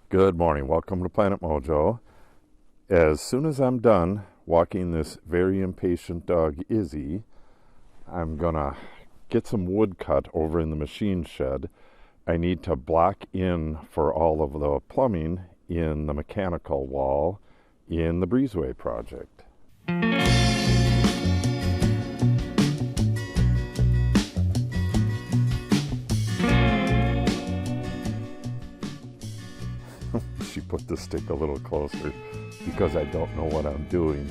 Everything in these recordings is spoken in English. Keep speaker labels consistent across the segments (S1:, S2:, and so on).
S1: Good morning. Welcome to Planet Mojo. As soon as I'm done walking this very impatient dog, Izzy, I'm going to get some wood cut over in the machine shed. I need to block in for all of the plumbing in the mechanical wall in the breezeway project. She put the stick a little closer because I don't know what I'm doing.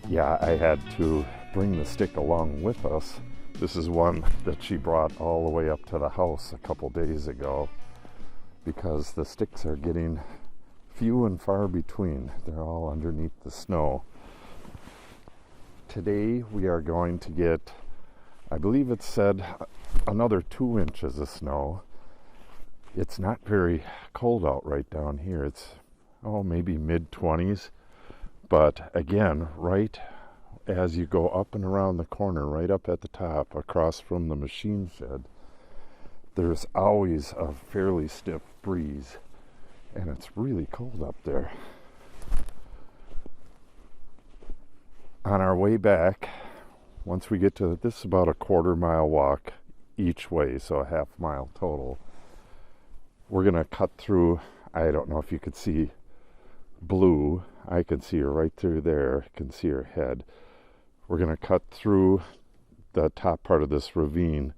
S1: Yeah, I had to bring the stick along with us. This is one that she brought all the way up to the house a couple days ago because the sticks are getting few and far between. They're all underneath the snow. Today we are going to get, I believe it said, another 2 inches of snow. It's not very cold out right down here. It's, maybe mid-20s. But again, right as you go up and around the corner, right up at the top, across from the machine shed, there's always a fairly stiff breeze. And it's really cold up there. On our way back, once we get to, this is about a 1/4 mile walk each way, so a 1/2 mile total. We're going to cut through, I don't know if you could see Blue. I can see her right through there. I can see her head. We're going to cut through the top part of this ravine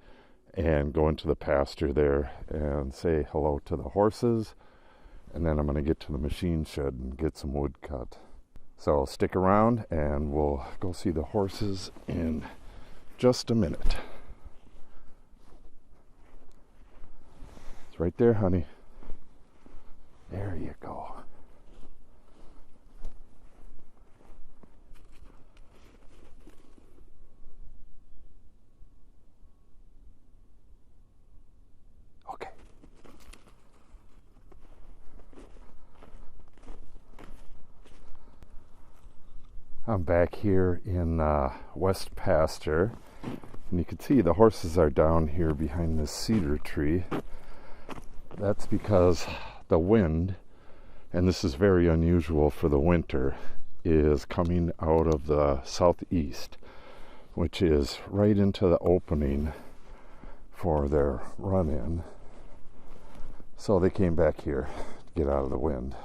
S1: and go into the pasture there and say hello to the horses. And then I'm going to get to the machine shed and get some wood cut. So stick around and we'll go see the horses in just a minute. It's right there, honey. There you go. Okay. I'm back here in West Pasture, and you can see the horses are down here behind this cedar tree. That's because the wind, and this is very unusual for the winter, is coming out of the southeast, which is right into the opening for their run-in. So they came back here to get out of the wind.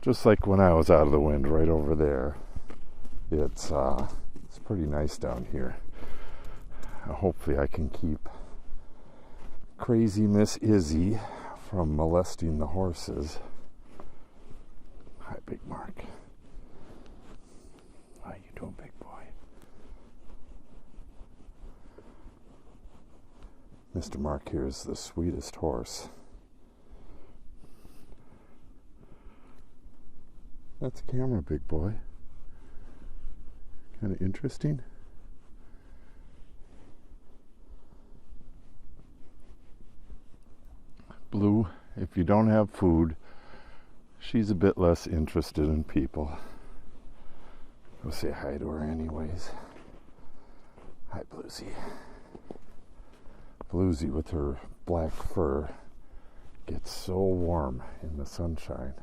S1: Just like when I was out of the wind right over there. It's pretty nice down here. Hopefully I can keep crazy Miss Izzy from molesting the horses. Hi, Big Mark. How you doing, big boy? Mr. Mark here is the sweetest horse. That's a camera, big boy. Kind of interesting. Blue, if you don't have food, she's a bit less interested in people. Go say hi to her anyways. Hi, Bluesy. Bluesy with her black fur gets so warm in the sunshine.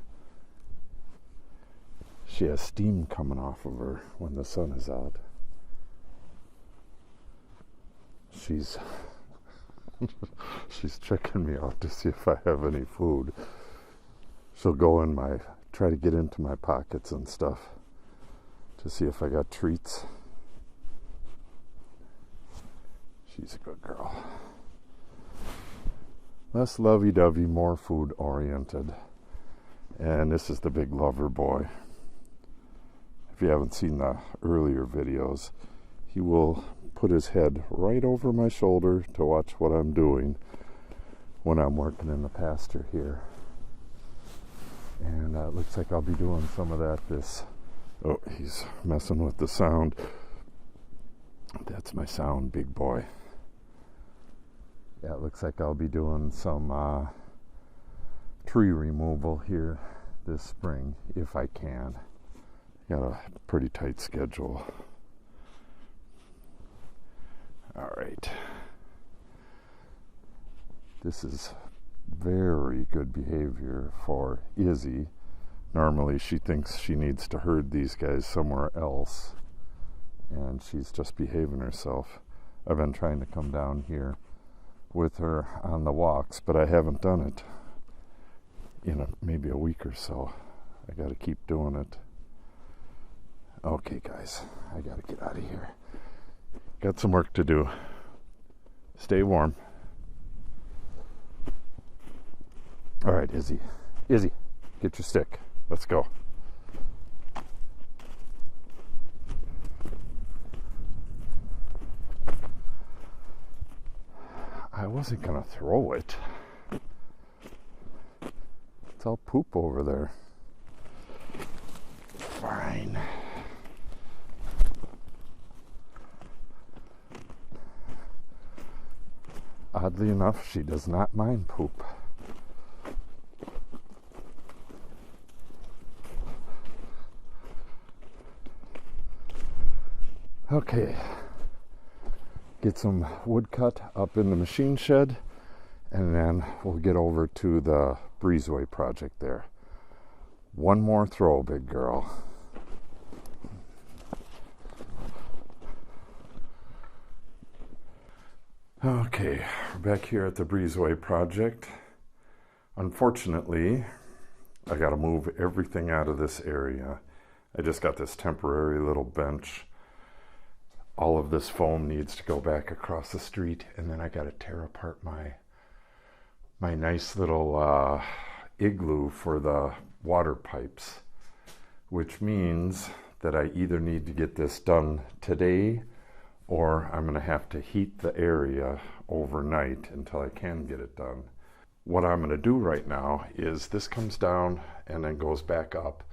S1: She has steam coming off of her when the sun is out. She's checking me out to see if I have any food. She'll go in try to get into my pockets and stuff to see if I got treats. She's a good girl. Less lovey-dovey, more food-oriented. And this is the big lover boy. If you haven't seen the earlier videos, he will put his head right over my shoulder to watch what I'm doing when I'm working in the pasture here. And it looks like I'll be doing some of that he's messing with the sound. That's my sound, big boy. Yeah, it looks like I'll be doing some tree removal here this spring, if I can. Got a pretty tight schedule. All right. This is very good behavior for Izzy. Normally she thinks she needs to herd these guys somewhere else, and she's just behaving herself. I've been trying to come down here with her on the walks, but I haven't done it in maybe a week or so. I got to keep doing it. Okay, guys, I got to get out of here. Got some work to do. Stay warm. All right, Izzy, get your stick. Let's go. I wasn't gonna throw it. It's all poop over there. Fine. Oddly enough, she does not mind poop. Okay, get some wood cut up in the machine shed, and then we'll get over to the breezeway project there. One more throw, big girl. Okay, we're back here at the breezeway project. Unfortunately, I got to move everything out of this area. I just got this temporary little bench. All of this foam needs to go back across the street, and then I got to tear apart my nice little igloo for the water pipes, which means that I either need to get this done today, or I'm going to have to heat the area overnight until I can get it done. What I'm going to do right now is this comes down and then goes back up,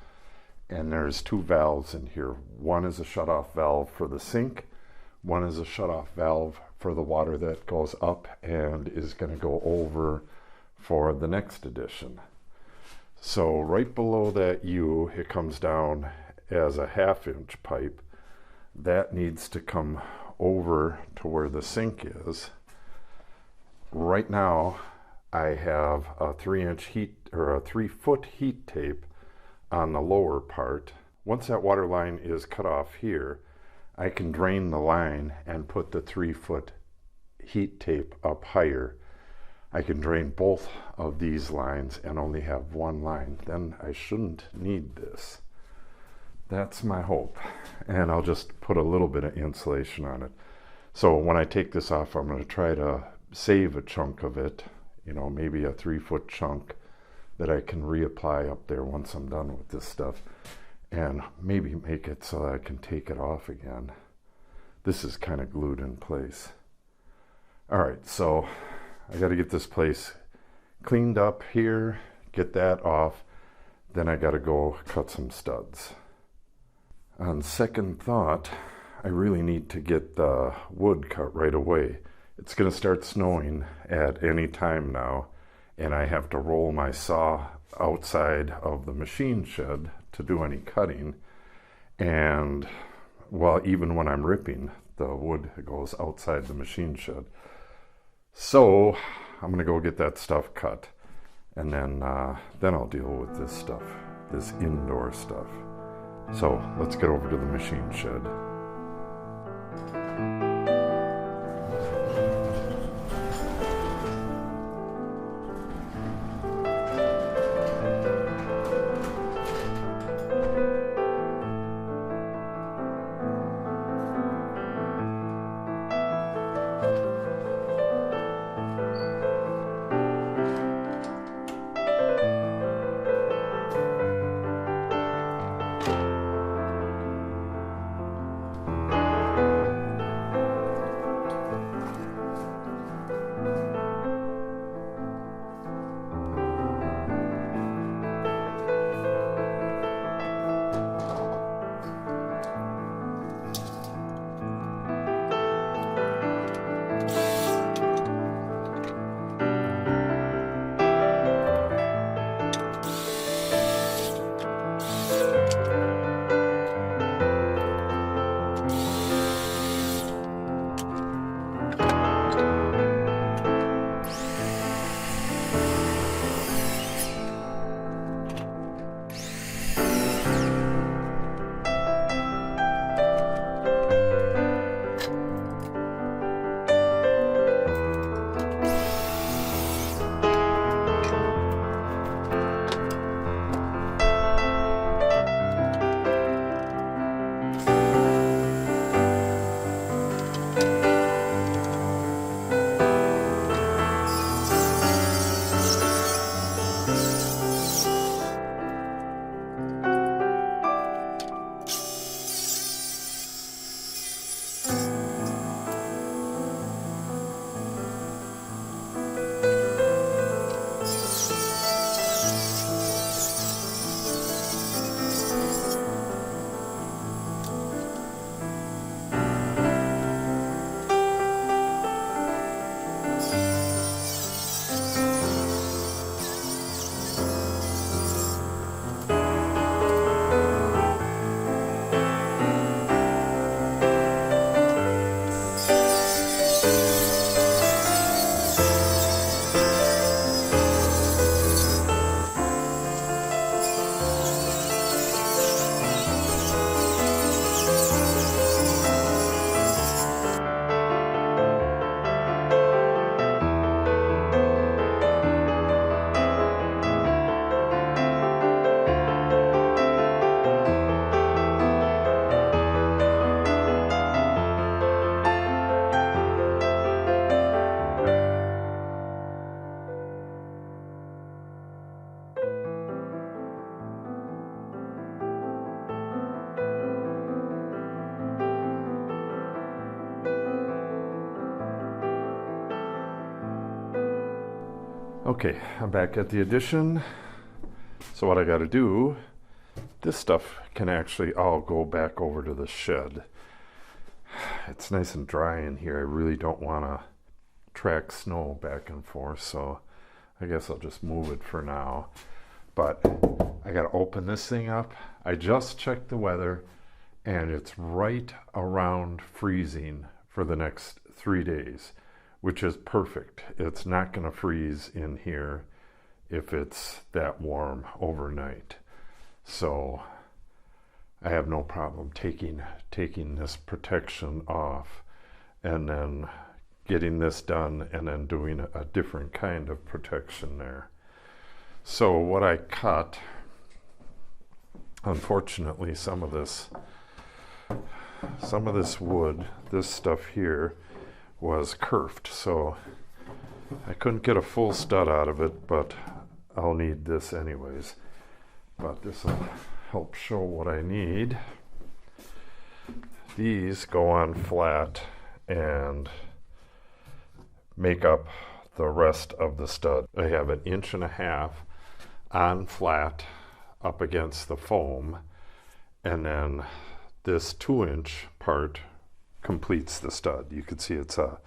S1: and there's two valves in here. One is a shutoff valve for the sink. One is a shutoff valve for the water that goes up and is going to go over for the next addition. So right below that U, it comes down as a 1/2-inch pipe. That needs to come over to where the sink is. Right now, I have a 3-inch heat, or a 3-foot heat tape on the lower part. Once that water line is cut off here, I can drain the line and put the 3-foot heat tape up higher. I can drain both of these lines and only have one line. Then I shouldn't need this. That's my hope. And I'll just put a little bit of insulation on it. So when I take this off, I'm going to try to save a chunk of it, maybe a 3-foot chunk that I can reapply up there once I'm done with this stuff, and maybe make it so that I can take it off again. This is kind of glued in place. All right, so I got to get this place cleaned up here, get that off, then I got to go cut some studs. On second thought, I really need to get the wood cut right away. It's going to start snowing at any time now, and I have to roll my saw outside of the machine shed to do any cutting. And well, even when I'm ripping, the wood goes outside the machine shed. So I'm going to go get that stuff cut, and then I'll deal with this stuff, this indoor stuff. So let's get over to the machine shed. Okay, I'm back at the addition. So what I got to do, this stuff can actually all go back over to the shed. It's nice and dry in here. I really don't want to track snow back and forth, so I guess I'll just move it for now. But I got to open this thing up. I just checked the weather, and it's right around freezing for the next 3 days, which is perfect. It's not going to freeze in here if it's that warm overnight. So I have no problem taking this protection off and then getting this done and then doing a different kind of protection there. So what I cut, unfortunately, some of this wood, this stuff here, was kerfed, so I couldn't get a full stud out of it, but I'll need this anyways. But this will help show what I need. These go on flat and make up the rest of the stud. I have 1.5 inches on flat up against the foam, and then this 2-inch part completes the stud. You can see it's a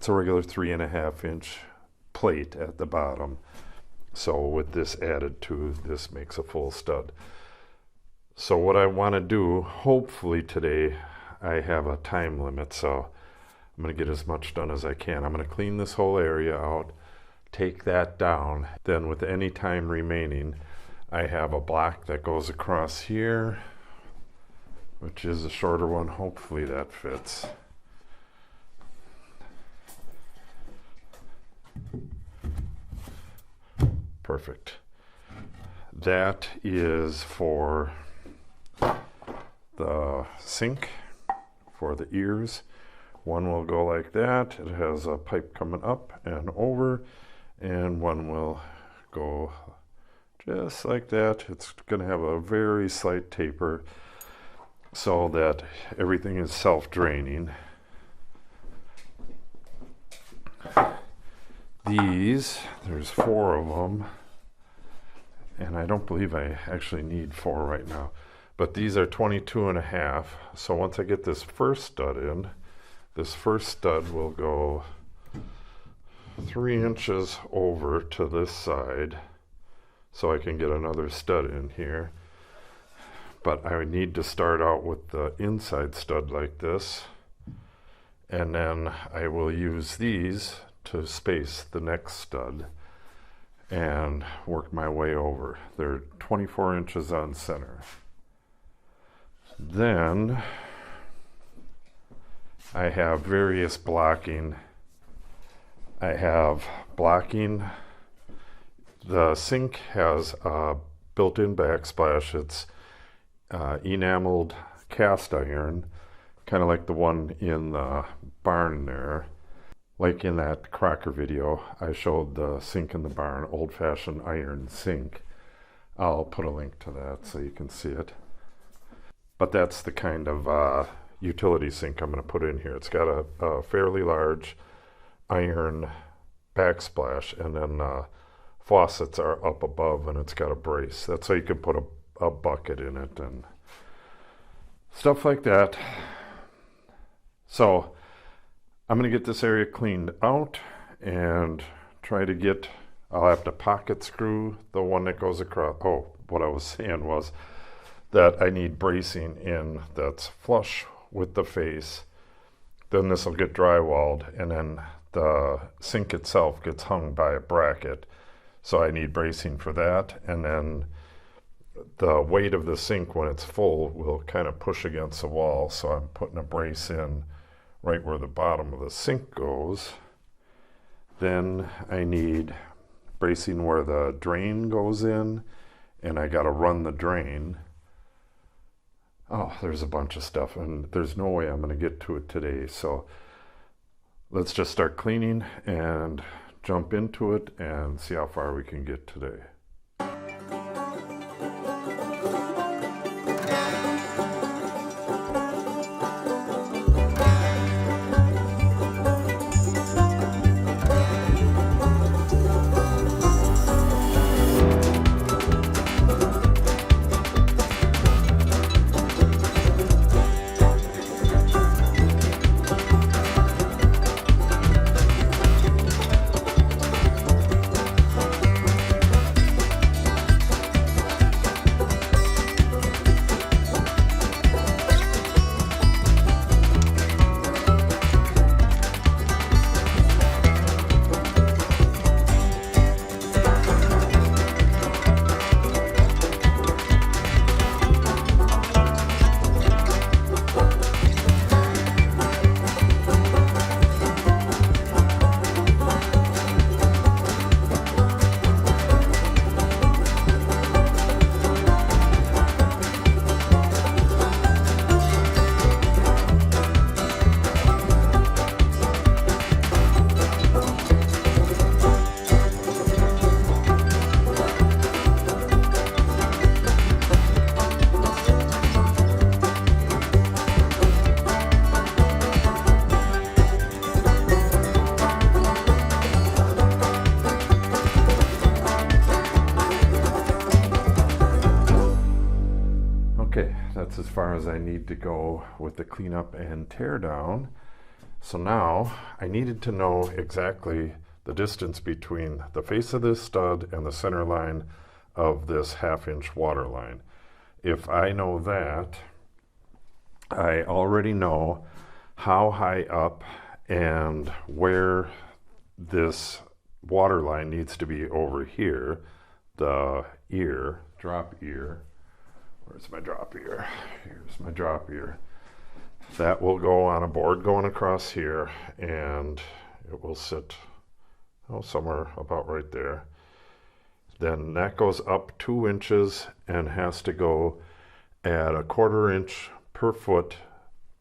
S1: regular 3.5-inch plate at the bottom. So with this added to, this makes a full stud. So what I want to do, hopefully today, I have a time limit, so I'm going to get as much done as I can. I'm going to clean this whole area out, take that down. Then with any time remaining, I have a block that goes across here, which is a shorter one. Hopefully that fits. Perfect. That is for the sink, for the ears. One will go like that. It has a pipe coming up and over, and one will go just like that. It's going to have a very slight taper so that everything is self-draining. These, there's 4 of them, and I don't believe I actually need 4 right now, but these are 22.5. So once I get this first stud in, this first stud will go 3 inches over to this side so I can get another stud in here. But I need to start out with the inside stud like this, and then I will use these to space the next stud and work my way over. They're 24 inches on center. Then I have various blocking. I have blocking. The sink has a built-in backsplash. It's enameled cast iron, kind of like the one in the barn there. Like in that Crocker video, I showed the sink in the barn, old-fashioned iron sink. I'll put a link to that so you can see it. But that's the kind of utility sink I'm going to put in here. It's got a fairly large iron backsplash, and then faucets are up above, and it's got a brace. That's how you can put a bucket in it and stuff like that. So I'm going to get this area cleaned out and try to get, I'll have to pocket screw the one that goes across. Oh, what I was saying was that I need bracing in that's flush with the face. Then this will get drywalled, and then the sink itself gets hung by a bracket. So I need bracing for that, and then the weight of the sink when it's full will kind of push against the wall, so I'm putting a brace in right where the bottom of the sink goes. Then I need bracing where the drain goes in, and I got to run the drain. Oh, there's a bunch of stuff, and there's no way I'm going to get to it today, so let's just start cleaning and jump into it and see how far we can get today. that's as far as I need to go with the cleanup and tear down. So now I needed to know exactly the distance between the face of this stud and the center line of this 1/2 inch water line. If I know that, I already know how high up and where this water line needs to be over here. The ear, drop ear. Where's my drop ear? Here's my drop ear. That will go on a board going across here, and it will sit somewhere about right there. Then that goes up 2 inches and has to go at a 1/4 inch per foot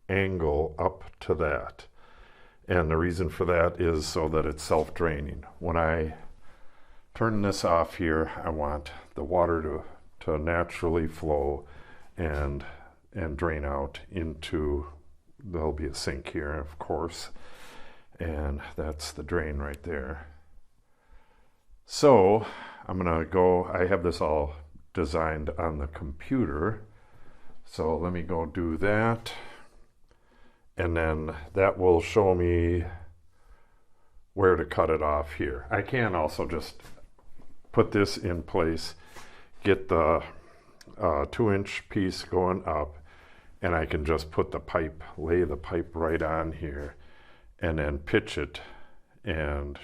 S1: angle up to that. And the reason for that is so that it's self-draining. When I turn this off here, I want the water to naturally flow and drain out into, there'll be a sink here, of course, and that's the drain right there. So I'm gonna go, I have this all designed on the computer, so let me go do that, and then that will show me where to cut it off here. I can also just put this in place, get the 2-inch piece going up, and I can just put the pipe, lay the pipe right on here, and then pitch it and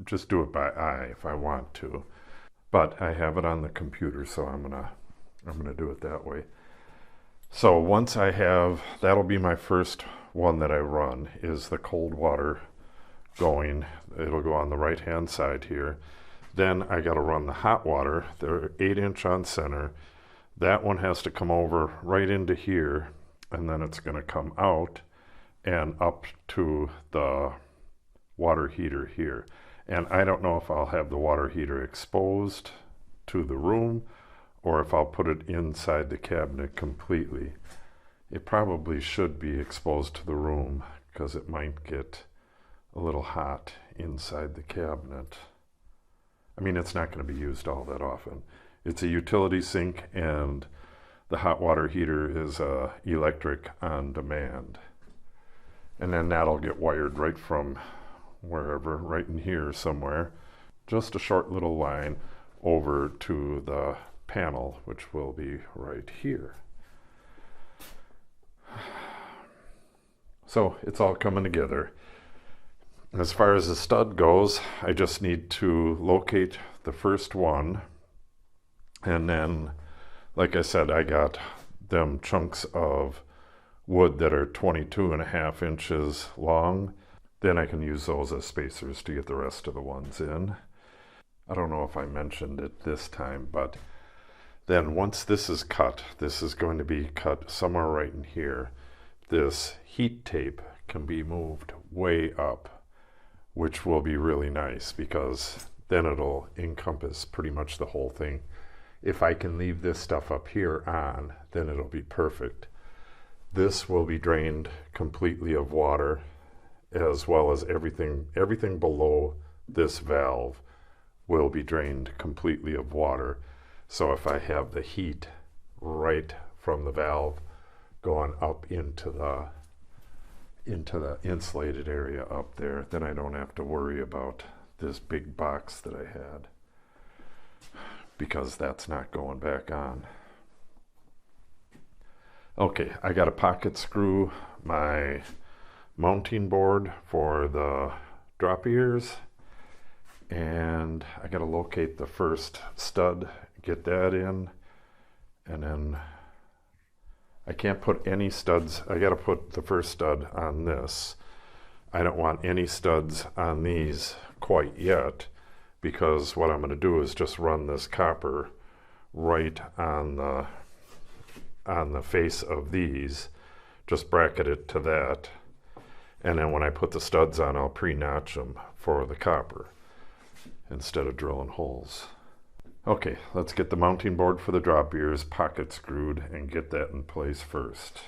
S1: just do it by eye if I want to. But I have it on the computer, so I'm gonna do it that way. So once I have, that'll be my first one that I run, is the cold water going. It'll go on the right hand side here. Then I got to run the hot water. They're 8-inch on center. That one has to come over right into here, and then it's going to come out and up to the water heater here. And I don't know if I'll have the water heater exposed to the room or if I'll put it inside the cabinet completely. It probably should be exposed to the room because it might get a little hot inside the cabinet. I mean, it's not going to be used all that often. It's a utility sink, and the hot water heater is electric on demand. And then that'll get wired right from wherever, right in here somewhere. Just a short little line over to the panel, which will be right here. So it's all coming together. As far as the stud goes, I just need to locate the first one, and then, like I said, I got them chunks of wood that are 22.5 inches long. Then I can use those as spacers to get the rest of the ones in. I don't know if I mentioned it this time, but then once this is cut, this is going to be cut somewhere right in here. This heat tape can be moved way up, which will be really nice because then it'll encompass pretty much the whole thing. If I can leave this stuff up here on, then it'll be perfect. This will be drained completely of water, as well as everything below this valve will be drained completely of water. So if I have the heat right from the valve going up into the insulated area up there, then I don't have to worry about this big box that I had, because that's not going back on. Okay, I got to pocket screw my mounting board for the drop ears, and I got to locate the first stud, get that in, and then I can't put any studs. I got to put the first stud on this. I don't want any studs on these quite yet, because what I'm going to do is just run this copper right on the face of these, just bracket it to that, and then when I put the studs on, I'll pre-notch them for the copper instead of drilling holes. Okay, let's get the mounting board for the drop ears pocket screwed and get that in place first.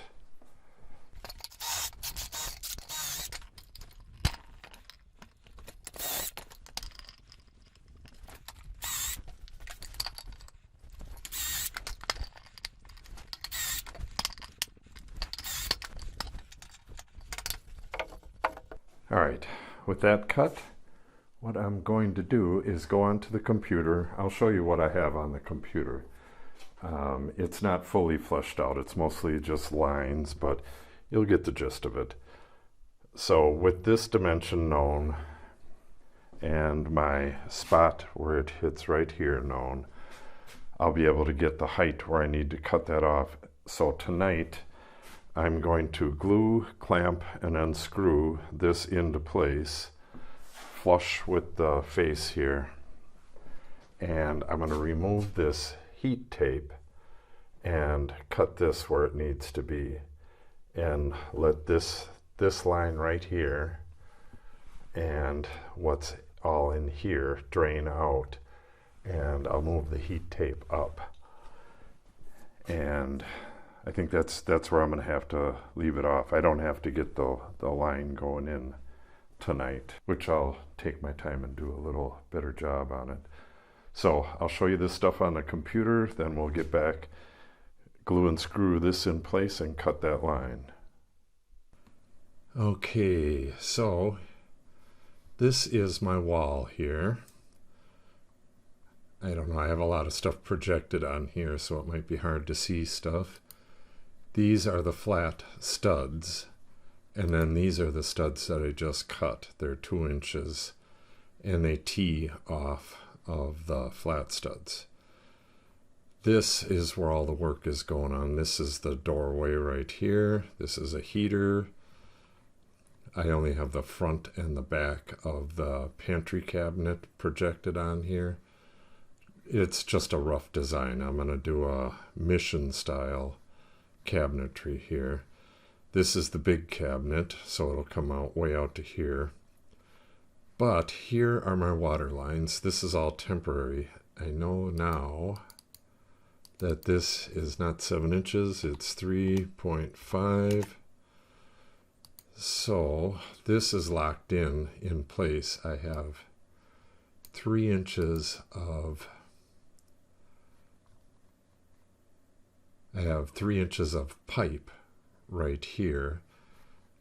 S1: Alright, with that cut, what I'm going to do is go onto the computer. I'll show you what I have on the computer. It's not fully fleshed out, it's mostly just lines, but you'll get the gist of it. So with this dimension known, and my spot where it hits right here known, I'll be able to get the height where I need to cut that off. So tonight I'm going to glue, clamp, and unscrew this into place flush with the face here, and I'm going to remove this heat tape and cut this where it needs to be and let this line right here and what's all in here drain out, and I'll move the heat tape up, and I think that's where I'm going to have to leave it off. I don't have to get the line going in tonight, which I'll take my time and do a little better job on it. So I'll show you this stuff on the computer, then we'll get back, glue and screw this in place and cut that line. Okay, so this is my wall here. I don't know, I have a lot of stuff projected on here, so it might be hard to see stuff. These are the flat studs, and then these are the studs that I just cut. They're 2 inches, and they tee off of the flat studs. This is where all the work is going on. This is the doorway right here. This is a heater. I only have the front and the back of the pantry cabinet projected on here. It's just a rough design. I'm going to do a mission style cabinetry here. This is the big cabinet, so it'll come out way out to here. But here are my water lines. This is all temporary. I know now that this is not 7 inches, it's 3.5. So this is locked in place. I have 3 inches of pipe right here.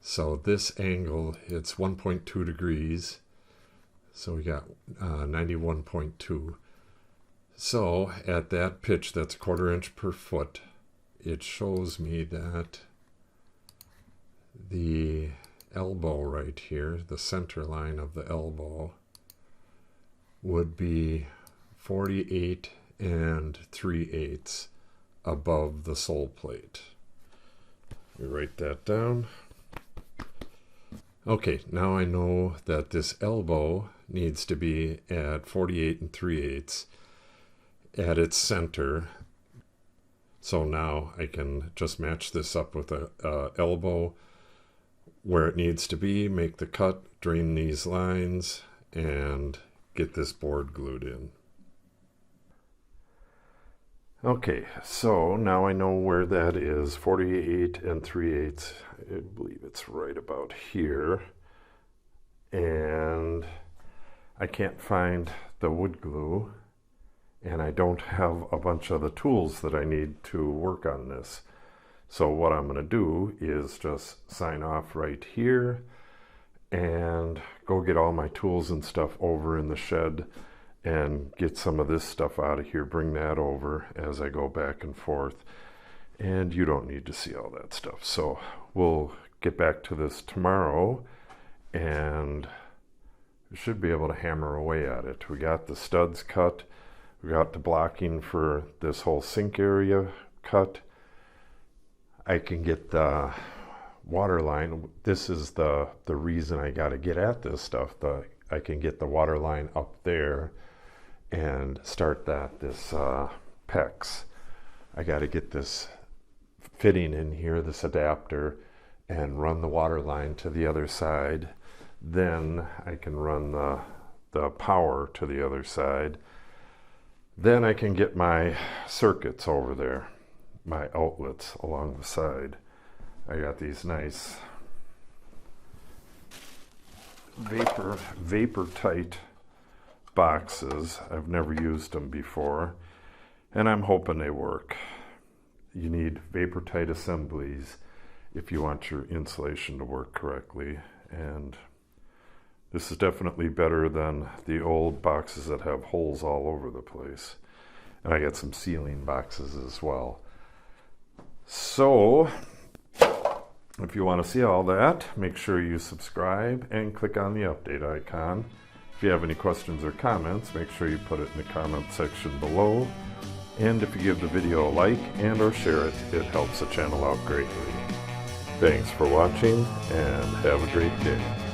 S1: So this angle, it's 1.2 degrees. So we got 91.2. So at that pitch, that's 1/4 inch per foot, it shows me that the elbow right here, the center line of the elbow, would be 48 3/8 above the sole plate. Let me write that down. Okay, now I know that this elbow needs to be at 48 3/8 at its center. So now I can just match this up with a elbow where it needs to be, make the cut, drain these lines, and get this board glued in. Okay, so now I know where that is, 48 3/8. I believe it's right about here. And I can't find the wood glue, and I don't have a bunch of the tools that I need to work on this. So what I'm going to do is just sign off right here and go get all my tools and stuff over in the shed and get some of this stuff out of here, bring that over as I go back and forth. And you don't need to see all that stuff. So we'll get back to this tomorrow, and we should be able to hammer away at it. We got the studs cut. We got the blocking for this whole sink area cut. I can get the water line. This is the reason I got to get at this stuff. I can get the water line up there and start this PEX. I got to get this fitting in here, this adapter, and run the water line to the other side. Then I can run the power to the other side. Then I can get my circuits over there, my outlets along the side. I got these nice vapor tight boxes. I've never used them before, and I'm hoping they work. You need vapor tight assemblies if you want your insulation to work correctly, and This is definitely better than the old boxes that have holes all over the place. And I got some ceiling boxes as well. So, if you want to see all that, make sure you subscribe and click on the update icon. If you have any questions or comments, make sure you put it in the comment section below. And if you give the video a like and or share it, it helps the channel out greatly. Thanks for watching and have a great day.